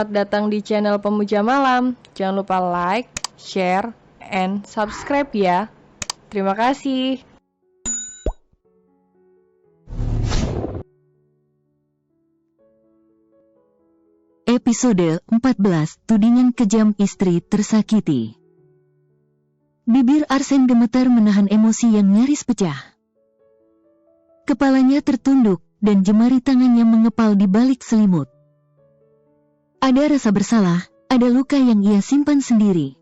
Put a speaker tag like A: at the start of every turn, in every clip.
A: Selamat datang di channel Pemuja Malam. Jangan lupa like, share, and subscribe ya. Terima kasih.
B: Episode 14, Tudingan Kejam Istri Tersakiti. Bibir Arsen gemetar menahan emosi yang nyaris pecah. Kepalanya tertunduk, dan jemari tangannya mengepal di balik selimut. Ada rasa bersalah, ada luka yang ia simpan sendiri.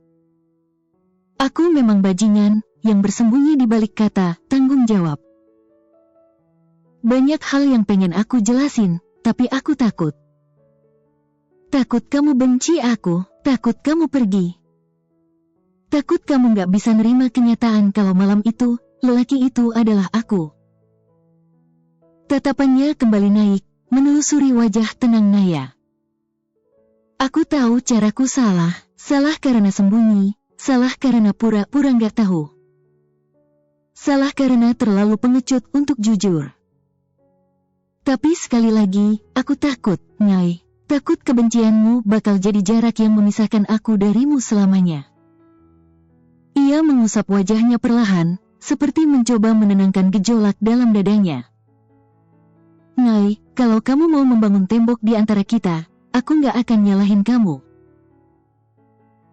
B: Aku memang bajingan, yang bersembunyi di balik kata, tanggung jawab. Banyak hal yang pengen aku jelasin, tapi aku takut. Takut kamu benci aku, takut kamu pergi. Takut kamu gak bisa nerima kenyataan kalau malam itu, lelaki itu adalah aku. Tatapannya kembali naik, menelusuri wajah tenang Naya. Aku tahu caraku salah karena sembunyi, salah karena pura-pura gak tahu. Salah karena terlalu pengecut untuk jujur. Tapi sekali lagi, aku takut, Nyai. Takut kebencianmu bakal jadi jarak yang memisahkan aku darimu selamanya. Ia mengusap wajahnya perlahan, seperti mencoba menenangkan gejolak dalam dadanya. Nyai, kalau kamu mau membangun tembok di antara kita, aku gak akan nyalahin kamu.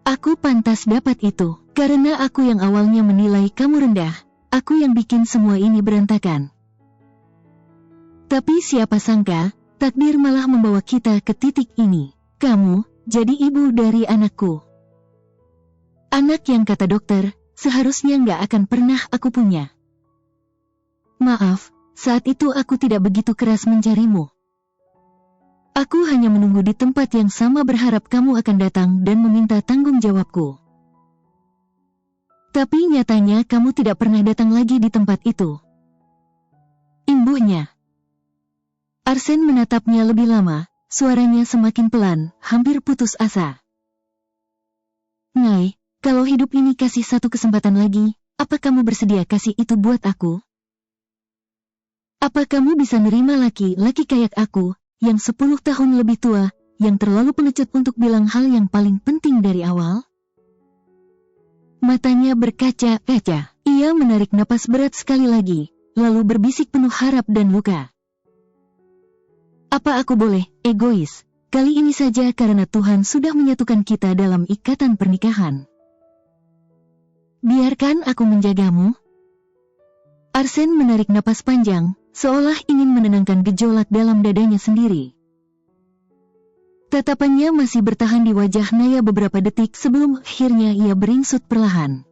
B: Aku pantas dapat itu, karena aku yang awalnya menilai kamu rendah, aku yang bikin semua ini berantakan. Tapi siapa sangka, takdir malah membawa kita ke titik ini. Kamu, jadi ibu dari anakku. Anak yang kata dokter, seharusnya gak akan pernah aku punya. Maaf, saat itu aku tidak begitu keras mencarimu. Aku hanya menunggu di tempat yang sama berharap kamu akan datang dan meminta tanggung jawabku. Tapi nyatanya kamu tidak pernah datang lagi di tempat itu. Imbuhnya. Arsen menatapnya lebih lama, suaranya semakin pelan, hampir putus asa. Nyai, kalau hidup ini kasih satu kesempatan lagi, apa kamu bersedia kasih itu buat aku? Apa kamu bisa nerima laki-laki kayak aku, yang 10 tahun lebih tua, yang terlalu pengecut untuk bilang hal yang paling penting dari awal? Matanya berkaca-kaca. Ia menarik napas berat sekali lagi, lalu berbisik penuh harap dan luka. Apa aku boleh egois? Kali ini saja karena Tuhan sudah menyatukan kita dalam ikatan pernikahan. Biarkan aku menjagamu. Arsen menarik napas panjang, seolah ingin menenangkan gejolak dalam dadanya sendiri. Tatapannya masih bertahan di wajah Naya beberapa detik sebelum akhirnya ia beringsut perlahan.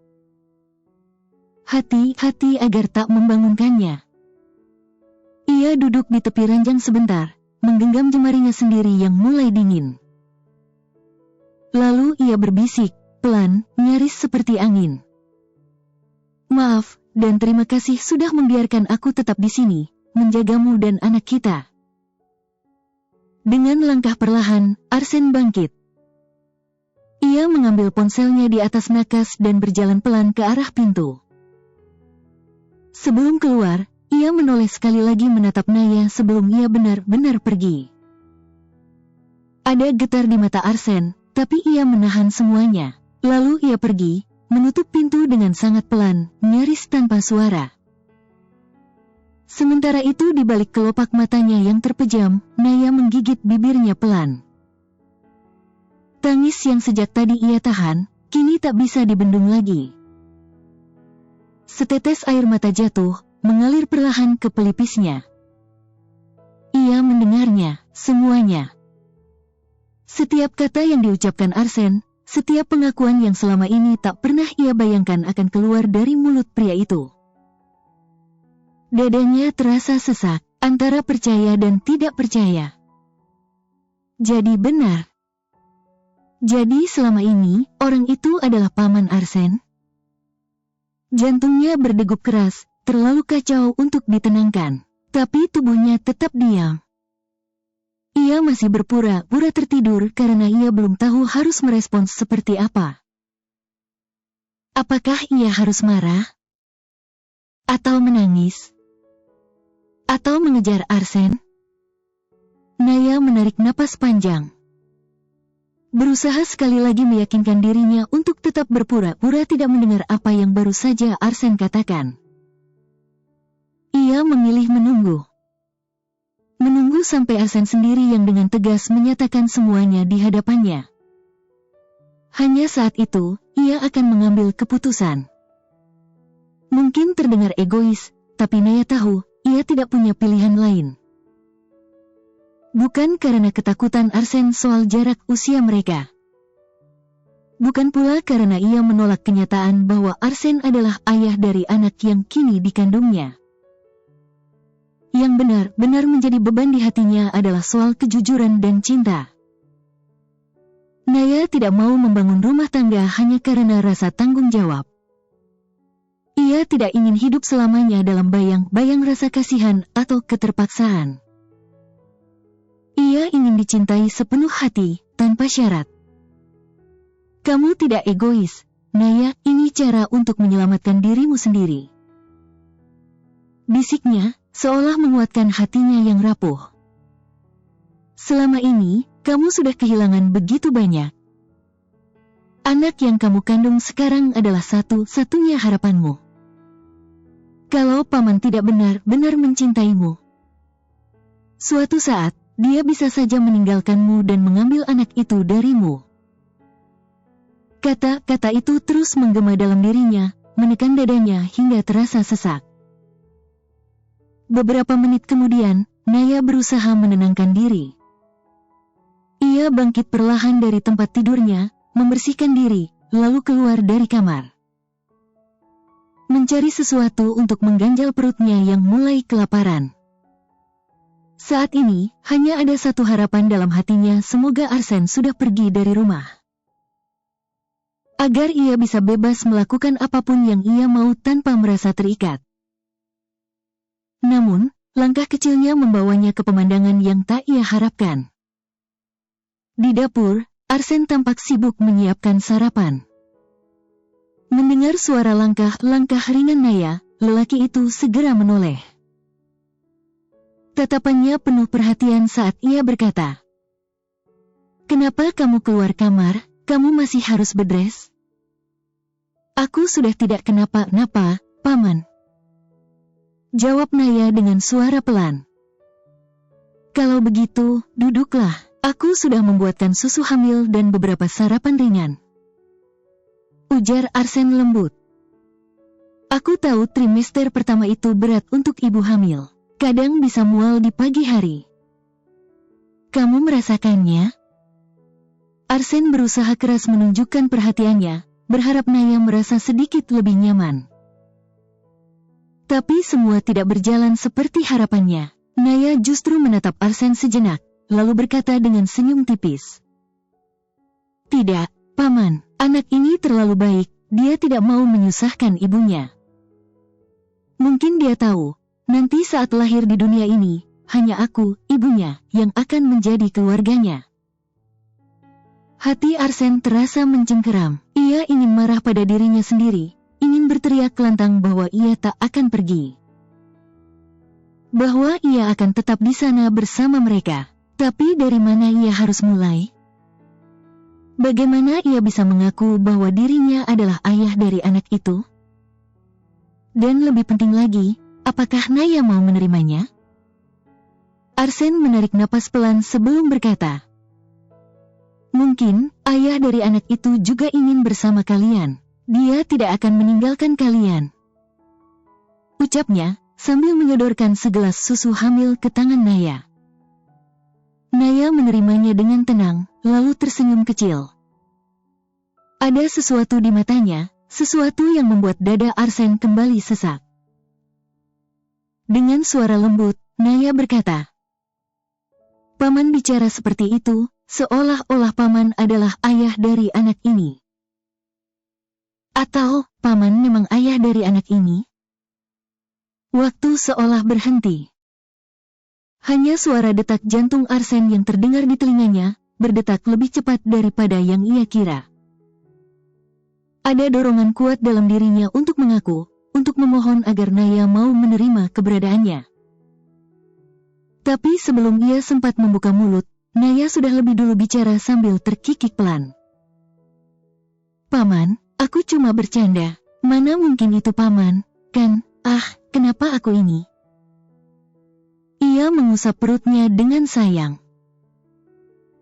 B: Hati-hati agar tak membangunkannya. Ia duduk di tepi ranjang sebentar, menggenggam jemarinya sendiri yang mulai dingin. Lalu ia berbisik, pelan, nyaris seperti angin. Maaf, dan terima kasih sudah membiarkan aku tetap di sini, menjagamu dan anak kita. Dengan langkah perlahan, Arsen bangkit. Ia mengambil ponselnya di atas nakas dan berjalan pelan ke arah pintu. Sebelum keluar, ia menoleh sekali lagi menatap Naya sebelum ia benar-benar pergi. Ada getar di mata Arsen, tapi ia menahan semuanya. Lalu ia pergi, menutup pintu dengan sangat pelan, nyaris tanpa suara. Sementara itu di balik kelopak matanya yang terpejam, Naya menggigit bibirnya pelan. Tangis yang sejak tadi ia tahan, kini tak bisa dibendung lagi. Setetes air mata jatuh, mengalir perlahan ke pelipisnya. Ia mendengarnya, semuanya. Setiap kata yang diucapkan Arsen, setiap pengakuan yang selama ini tak pernah ia bayangkan akan keluar dari mulut pria itu. Dadanya terasa sesak, antara percaya dan tidak percaya. Jadi benar. Jadi selama ini, orang itu adalah paman Arsen? Jantungnya berdegup keras, terlalu kacau untuk ditenangkan. Tapi tubuhnya tetap diam. Ia masih berpura-pura tertidur karena ia belum tahu harus merespons seperti apa. Apakah ia harus marah? Atau menangis? Atau mengejar Arsen? Naya menarik napas panjang. berusaha sekali lagi meyakinkan dirinya untuk tetap berpura-pura tidak mendengar apa yang baru saja Arsen katakan. Ia memilih menunggu. Menunggu sampai Arsen sendiri yang dengan tegas menyatakan semuanya di hadapannya. Hanya saat itu, ia akan mengambil keputusan. Mungkin terdengar egois, tapi Naya tahu, ia tidak punya pilihan lain. Bukan karena ketakutan Arsen soal jarak usia mereka. Bukan pula karena ia menolak kenyataan bahwa Arsen adalah ayah dari anak yang kini dikandungnya. Yang benar-benar menjadi beban di hatinya adalah soal kejujuran dan cinta. Naya tidak mau membangun rumah tangga hanya karena rasa tanggung jawab. Ia tidak ingin hidup selamanya dalam bayang-bayang rasa kasihan atau keterpaksaan. Ia ingin dicintai sepenuh hati, tanpa syarat. Kamu tidak egois, Naya, ini cara untuk menyelamatkan dirimu sendiri. Bisiknya, seolah menguatkan hatinya yang rapuh. Selama ini, kamu sudah kehilangan begitu banyak. Anak yang kamu kandung sekarang adalah satu-satunya harapanmu. Kalau paman tidak benar-benar mencintaimu, suatu saat, dia bisa saja meninggalkanmu dan mengambil anak itu darimu. Kata-kata itu terus menggema dalam dirinya, menekan dadanya hingga terasa sesak. Beberapa menit kemudian, Naya berusaha menenangkan diri. Ia bangkit perlahan dari tempat tidurnya, membersihkan diri, lalu keluar dari kamar. Mencari sesuatu untuk mengganjal perutnya yang mulai kelaparan. Saat ini, hanya ada satu harapan dalam hatinya, semoga Arsen sudah pergi dari rumah. Agar ia bisa bebas melakukan apapun yang ia mau tanpa merasa terikat. Namun, langkah kecilnya membawanya ke pemandangan yang tak ia harapkan. Di dapur, Arsen tampak sibuk menyiapkan sarapan. Mendengar suara langkah-langkah ringan Naya, lelaki itu segera menoleh. Tatapannya penuh perhatian saat ia berkata, "Kenapa kamu keluar kamar? Kamu masih harus berdres?" "Aku sudah tidak kenapa-napa, Paman," jawab Naya dengan suara pelan. "Kalau begitu, duduklah. Aku sudah membuatkan susu hamil dan beberapa sarapan ringan," ujar Arsen lembut. "Aku tahu trimester pertama itu berat untuk ibu hamil. Kadang bisa mual di pagi hari. Kamu merasakannya?" Arsen berusaha keras menunjukkan perhatiannya, berharap Naya merasa sedikit lebih nyaman. Tapi semua tidak berjalan seperti harapannya. Naya justru menatap Arsen sejenak, lalu berkata dengan senyum tipis, "Tidak, Paman, anak ini terlalu baik, dia tidak mau menyusahkan ibunya. Mungkin dia tahu, nanti saat lahir di dunia ini, hanya aku, ibunya, yang akan menjadi keluarganya." Hati Arsen terasa mencengkeram. Ia ingin marah pada dirinya sendiri, ingin berteriak lantang bahwa ia tak akan pergi. Bahwa ia akan tetap di sana bersama mereka. Tapi dari mana ia harus mulai? Bagaimana ia bisa mengaku bahwa dirinya adalah ayah dari anak itu? Dan lebih penting lagi, apakah Naya mau menerimanya? Arsen menarik napas pelan sebelum berkata, "Mungkin, ayah dari anak itu juga ingin bersama kalian. Dia tidak akan meninggalkan kalian," ucapnya, sambil menyodorkan segelas susu hamil ke tangan Naya. Naya menerimanya dengan tenang, lalu tersenyum kecil. Ada sesuatu di matanya, sesuatu yang membuat dada Arsen kembali sesak. Dengan suara lembut, Naya berkata, "Paman bicara seperti itu, seolah-olah Paman adalah ayah dari anak ini. Atau, Paman memang ayah dari anak ini?" Waktu seolah berhenti. Hanya suara detak jantung Arsen yang terdengar di telinganya, berdetak lebih cepat daripada yang ia kira. Ada dorongan kuat dalam dirinya untuk mengaku, untuk memohon agar Naya mau menerima keberadaannya. Tapi sebelum ia sempat membuka mulut, Naya sudah lebih dulu bicara sambil terkikik pelan. Paman, aku cuma bercanda. Mana mungkin itu paman, kan? Kenapa aku ini? Ia mengusap perutnya dengan sayang.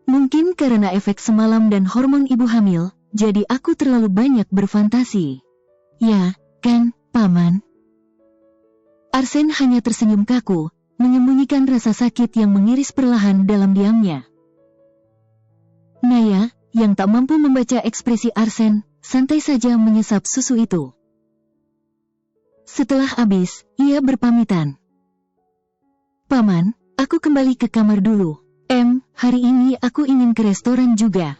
B: Mungkin karena efek semalam dan hormon ibu hamil, jadi aku terlalu banyak berfantasi. Ya, kan, paman? Arsen hanya tersenyum kaku, menyembunyikan rasa sakit yang mengiris perlahan dalam diamnya. Naya, yang tak mampu membaca ekspresi Arsen, santai saja menyesap susu itu. Setelah habis, ia berpamitan. Paman, aku kembali ke kamar dulu. Hari ini aku ingin ke restoran juga.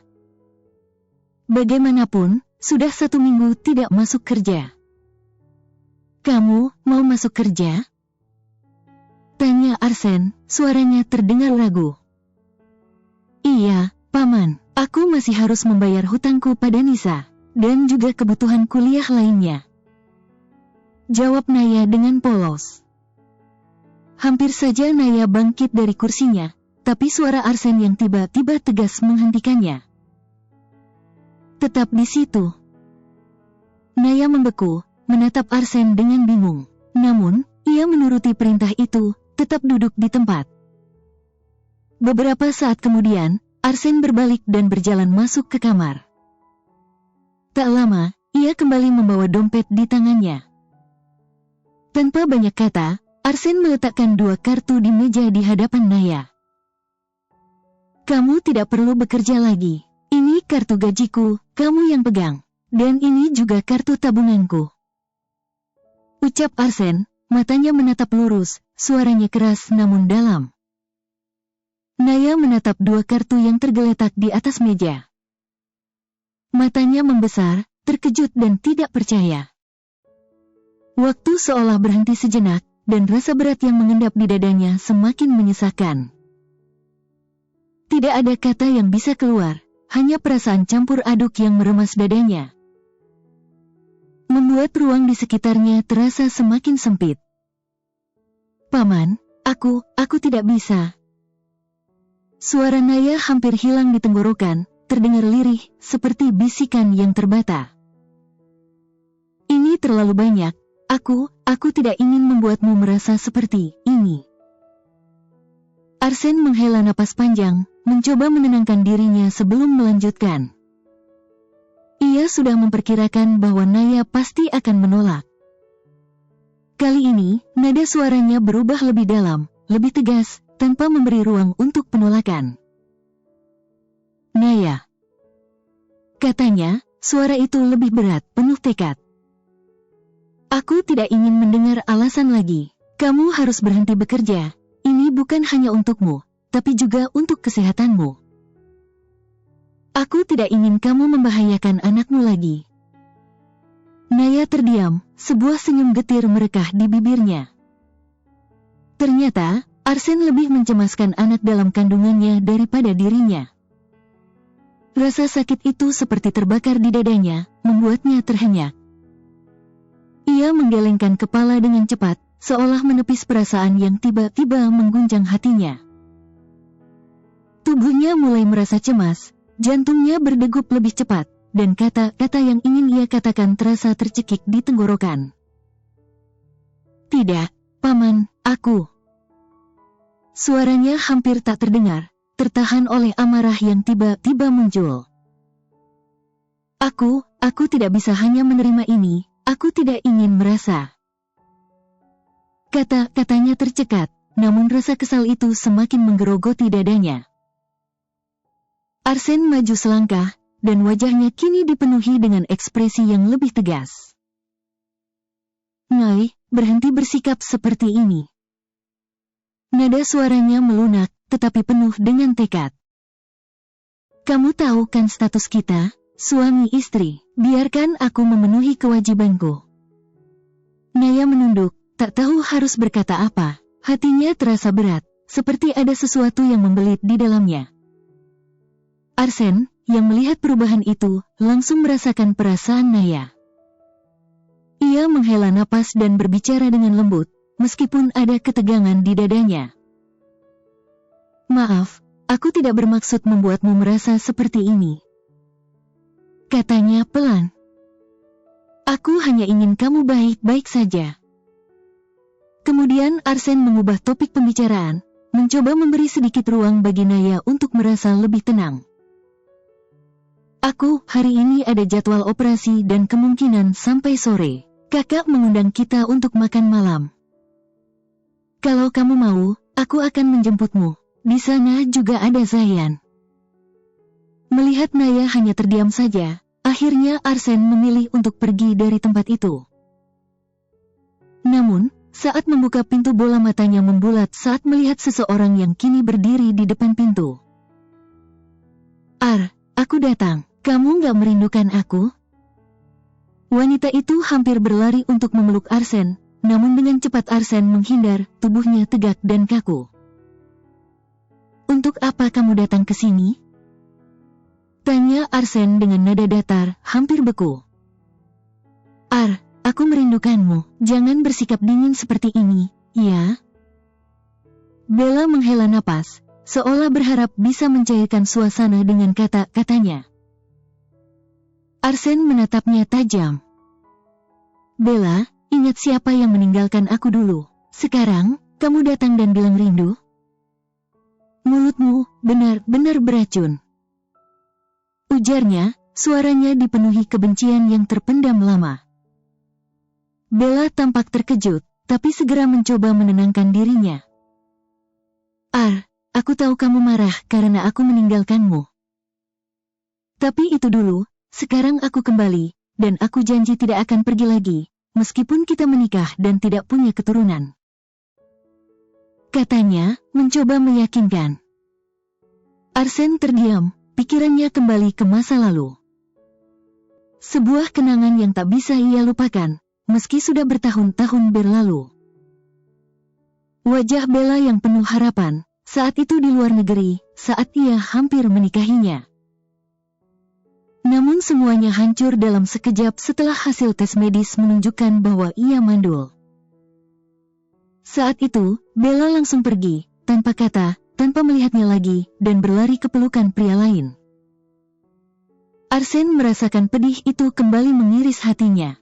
B: Bagaimanapun, sudah 1 minggu tidak masuk kerja. Kamu mau masuk kerja? Tanya Arsen, suaranya terdengar ragu. Iya, paman, aku masih harus membayar hutangku pada Nisa, dan juga kebutuhan kuliah lainnya. Jawab Naya dengan polos. Hampir saja Naya bangkit dari kursinya, tapi suara Arsen yang tiba-tiba tegas menghentikannya. Tetap di situ. Naya membeku, menatap Arsen dengan bingung. Namun, ia menuruti perintah itu, tetap duduk di tempat. Beberapa saat kemudian, Arsen berbalik dan berjalan masuk ke kamar. Tak lama, ia kembali membawa dompet di tangannya. Tanpa banyak kata, Arsen meletakkan 2 kartu di meja di hadapan Naya. Kamu tidak perlu bekerja lagi. Ini kartu gajiku, kamu yang pegang. Dan ini juga kartu tabunganku. Ucap Arsen, matanya menatap lurus, suaranya keras namun dalam. Naya menatap 2 kartu yang tergeletak di atas meja. Matanya membesar, terkejut dan tidak percaya. Waktu seolah berhenti sejenak, dan rasa berat yang mengendap di dadanya semakin menyesakan. Tidak ada kata yang bisa keluar, hanya perasaan campur aduk yang meremas dadanya. Membuat ruang di sekitarnya terasa semakin sempit. Paman, aku tidak bisa. Suara Naya hampir hilang di tenggorokan, terdengar lirih, seperti bisikan yang terbata. Ini terlalu banyak, aku tidak ingin membuatmu merasa seperti ini. Arsen menghela napas panjang, mencoba menenangkan dirinya sebelum melanjutkan. Ia sudah memperkirakan bahwa Naya pasti akan menolak. Kali ini, nada suaranya berubah lebih dalam, lebih tegas, tanpa memberi ruang untuk penolakan. Naya. Katanya, suara itu lebih berat, penuh tekad. Aku tidak ingin mendengar alasan lagi. Kamu harus berhenti bekerja. Ini bukan hanya untukmu, tapi juga untuk kesehatanmu. Aku tidak ingin kamu membahayakan anakmu lagi. Naya terdiam, sebuah senyum getir merekah di bibirnya. Ternyata, Arsen lebih mencemaskan anak dalam kandungannya daripada dirinya. Rasa sakit itu seperti terbakar di dadanya, membuatnya terhenyak. Ia menggelengkan kepala dengan cepat, seolah menepis perasaan yang tiba-tiba mengguncang hatinya. Tubuhnya mulai merasa cemas, jantungnya berdegup lebih cepat, dan kata-kata yang ingin ia katakan terasa tercekik di tenggorokan. Tidak, Paman, aku. Suaranya hampir tak terdengar, tertahan oleh amarah yang tiba-tiba muncul. Aku tidak bisa hanya menerima ini, aku tidak ingin merasa. Kata-katanya tercekat, namun rasa kesal itu semakin menggerogoti dadanya. Arsen maju selangkah, dan wajahnya kini dipenuhi dengan ekspresi yang lebih tegas. Ngai, berhenti bersikap seperti ini. Nada suaranya melunak, tetapi penuh dengan tekad. Kamu tahu kan status kita, suami istri, biarkan aku memenuhi kewajibanku. Naya menunduk, tak tahu harus berkata apa, hatinya terasa berat, seperti ada sesuatu yang membelit di dalamnya. Arsen, yang melihat perubahan itu, langsung merasakan perasaan Naya. Ia menghela napas dan berbicara dengan lembut, meskipun ada ketegangan di dadanya. Maaf, aku tidak bermaksud membuatmu merasa seperti ini. Katanya pelan. Aku hanya ingin kamu baik-baik saja. Kemudian Arsen mengubah topik pembicaraan, mencoba memberi sedikit ruang bagi Naya untuk merasa lebih tenang. Aku, hari ini ada jadwal operasi dan kemungkinan sampai sore. Kakak mengundang kita untuk makan malam. Kalau kamu mau, aku akan menjemputmu. Di sana juga ada Zayan. Melihat Naya hanya terdiam saja, akhirnya Arsen memilih untuk pergi dari tempat itu. Namun, saat membuka pintu bola matanya membulat saat melihat seseorang yang kini berdiri di depan pintu. Aku datang. Kamu gak merindukan aku? Wanita itu hampir berlari untuk memeluk Arsen, namun dengan cepat Arsen menghindar, tubuhnya tegak dan kaku. Untuk apa kamu datang ke sini? Tanya Arsen dengan nada datar, hampir beku. Aku merindukanmu, jangan bersikap dingin seperti ini, ya? Bella menghela napas, seolah berharap bisa mencairkan suasana dengan kata-katanya. Arsen menatapnya tajam. Bella, ingat siapa yang meninggalkan aku dulu. Sekarang, kamu datang dan bilang rindu? Mulutmu benar-benar beracun. Ujarnya, suaranya dipenuhi kebencian yang terpendam lama. Bella tampak terkejut, tapi segera mencoba menenangkan dirinya. Aku tahu kamu marah karena aku meninggalkanmu. Tapi itu dulu. Sekarang aku kembali, dan aku janji tidak akan pergi lagi, meskipun kita menikah dan tidak punya keturunan. Katanya, mencoba meyakinkan. Arsen terdiam, pikirannya kembali ke masa lalu. Sebuah kenangan yang tak bisa ia lupakan, meski sudah bertahun-tahun berlalu. Wajah Bella yang penuh harapan, saat itu di luar negeri, saat ia hampir menikahinya. Namun semuanya hancur dalam sekejap setelah hasil tes medis menunjukkan bahwa ia mandul. Saat itu, Bella langsung pergi, tanpa kata, tanpa melihatnya lagi, dan berlari ke pelukan pria lain. Arsen merasakan pedih itu kembali mengiris hatinya.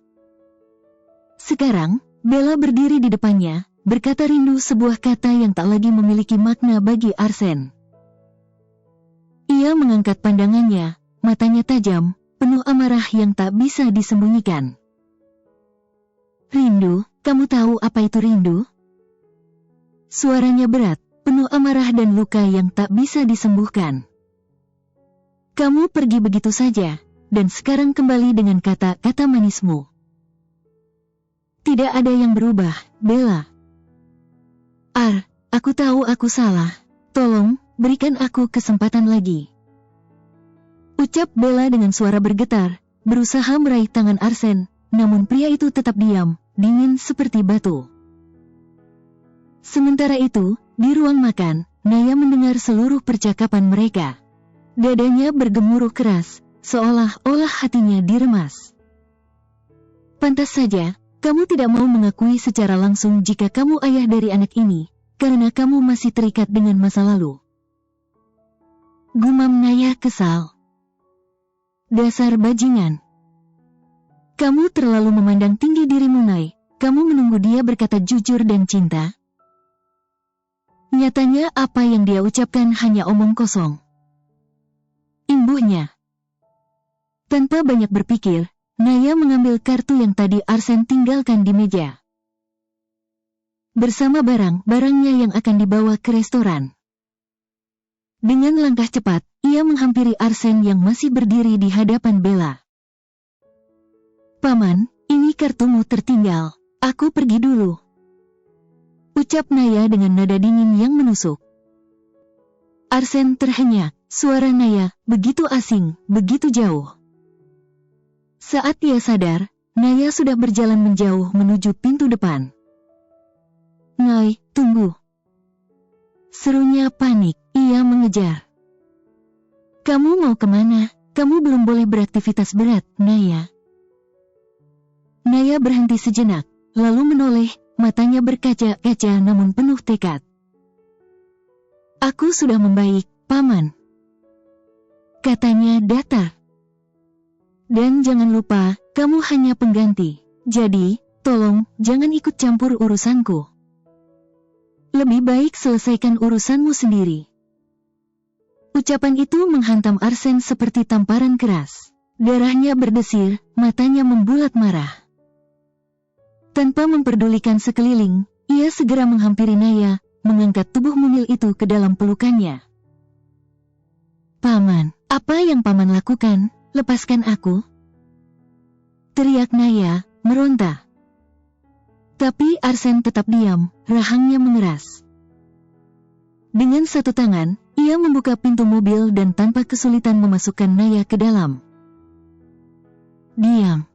B: Sekarang, Bella berdiri di depannya, berkata rindu sebuah kata yang tak lagi memiliki makna bagi Arsen. Ia mengangkat pandangannya, matanya tajam, penuh amarah yang tak bisa disembunyikan. Rindu, kamu tahu apa itu rindu? Suaranya berat, penuh amarah dan luka yang tak bisa disembuhkan. Kamu pergi begitu saja, dan sekarang kembali dengan kata-kata manismu. Tidak ada yang berubah, Bella. Aku tahu aku salah. Tolong, berikan aku kesempatan lagi. Ucap Bella dengan suara bergetar, berusaha meraih tangan Arsen, namun pria itu tetap diam, dingin seperti batu. Sementara itu, di ruang makan, Naya mendengar seluruh percakapan mereka. Dadanya bergemuruh keras, seolah-olah hatinya diremas. Pantas saja, kamu tidak mau mengakui secara langsung jika kamu ayah dari anak ini, karena kamu masih terikat dengan masa lalu. Gumam Naya kesal. Dasar bajingan. Kamu terlalu memandang tinggi dirimu, Nay. Kamu menunggu dia berkata jujur dan cinta. Nyatanya apa yang dia ucapkan hanya omong kosong. Imbuhnya. Tanpa banyak berpikir, Naya mengambil kartu yang tadi Arsen tinggalkan di meja. Bersama barang-barangnya yang akan dibawa ke restoran. Dengan langkah cepat, ia menghampiri Arsen yang masih berdiri di hadapan Bella. Paman, ini kartumu tertinggal. Aku pergi dulu. Ucap Naya dengan nada dingin yang menusuk. Arsen terhenyak, suara Naya begitu asing, begitu jauh. Saat ia sadar, Naya sudah berjalan menjauh menuju pintu depan. Nay, tunggu. Serunya panik, ia mengejar. Kamu mau kemana? Kamu belum boleh beraktivitas berat, Naya. Naya berhenti sejenak, lalu menoleh, matanya berkaca-kaca namun penuh tekad. Aku sudah membaik, Paman. Katanya datar. Dan jangan lupa, kamu hanya pengganti. Jadi, tolong jangan ikut campur urusanku. Lebih baik selesaikan urusanmu sendiri. Ucapan itu menghantam Arsen seperti tamparan keras. Darahnya berdesir, matanya membulat marah. Tanpa memperdulikan sekeliling, ia segera menghampiri Naya, mengangkat tubuh mungil itu ke dalam pelukannya. Paman, apa yang paman lakukan? Lepaskan aku. Teriak Naya, meronta. Tapi Arsen tetap diam, rahangnya mengeras. Dengan satu tangan, ia membuka pintu mobil dan tanpa kesulitan memasukkan Naya ke dalam. Diam.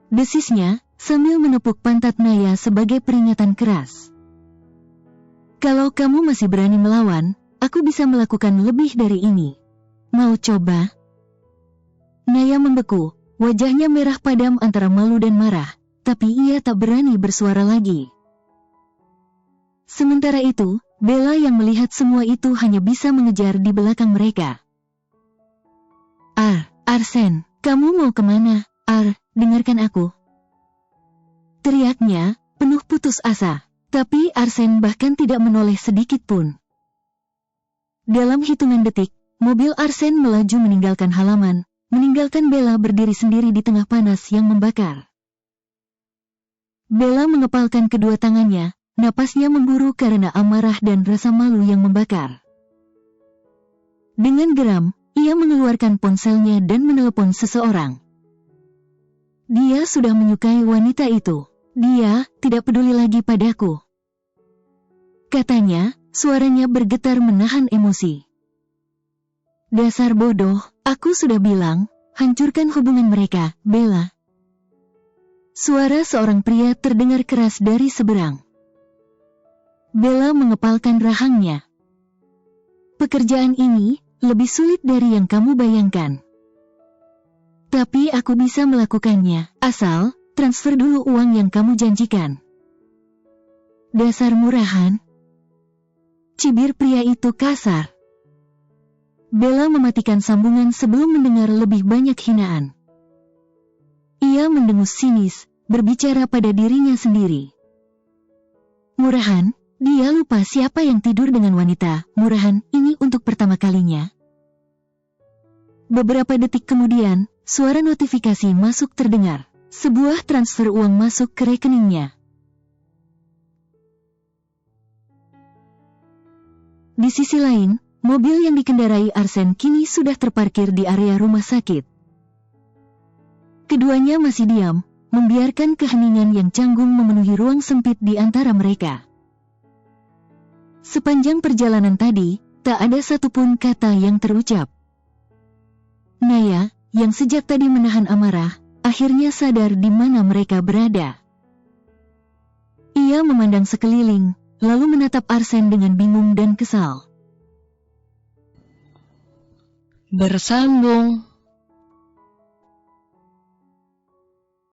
B: Desisnya, sambil menepuk pantat Naya sebagai peringatan keras. Kalau kamu masih berani melawan, aku bisa melakukan lebih dari ini. Mau coba? Naya membeku, wajahnya merah padam antara malu dan marah, tapi ia tak berani bersuara lagi. Sementara itu, Bella yang melihat semua itu hanya bisa mengejar di belakang mereka. Arsen, kamu mau kemana? Dengarkan aku. Teriaknya, penuh putus asa, tapi Arsen bahkan tidak menoleh sedikit pun. Dalam hitungan detik, mobil Arsen melaju meninggalkan halaman, meninggalkan Bella berdiri sendiri di tengah panas yang membakar. Bella mengepalkan kedua tangannya, napasnya memburu karena amarah dan rasa malu yang membakar. Dengan geram, ia mengeluarkan ponselnya dan menelepon seseorang. Dia sudah menyukai wanita itu. Dia tidak peduli lagi padaku. Katanya, suaranya bergetar menahan emosi. Dasar bodoh, aku sudah bilang, hancurkan hubungan mereka, Bella. Suara seorang pria terdengar keras dari seberang. Bella mengepalkan rahangnya. Pekerjaan ini lebih sulit dari yang kamu bayangkan. Tapi aku bisa melakukannya, asal transfer dulu uang yang kamu janjikan. Dasar murahan. Cibir pria itu kasar. Bella mematikan sambungan sebelum mendengar lebih banyak hinaan. Ia mendengus sinis, berbicara pada dirinya sendiri. Murahan, dia lupa siapa yang tidur dengan wanita murahan ini untuk pertama kalinya. Beberapa detik kemudian, suara notifikasi masuk terdengar. Sebuah transfer uang masuk ke rekeningnya. Di sisi lain, mobil yang dikendarai Arsen kini sudah terparkir di area rumah sakit. Keduanya masih diam, membiarkan keheningan yang canggung memenuhi ruang sempit di antara mereka. Sepanjang perjalanan tadi, tak ada satupun kata yang terucap. Naya, yang sejak tadi menahan amarah, akhirnya sadar di mana mereka berada. Ia memandang sekeliling, lalu menatap Arsen dengan bingung dan kesal.
A: Bersambung.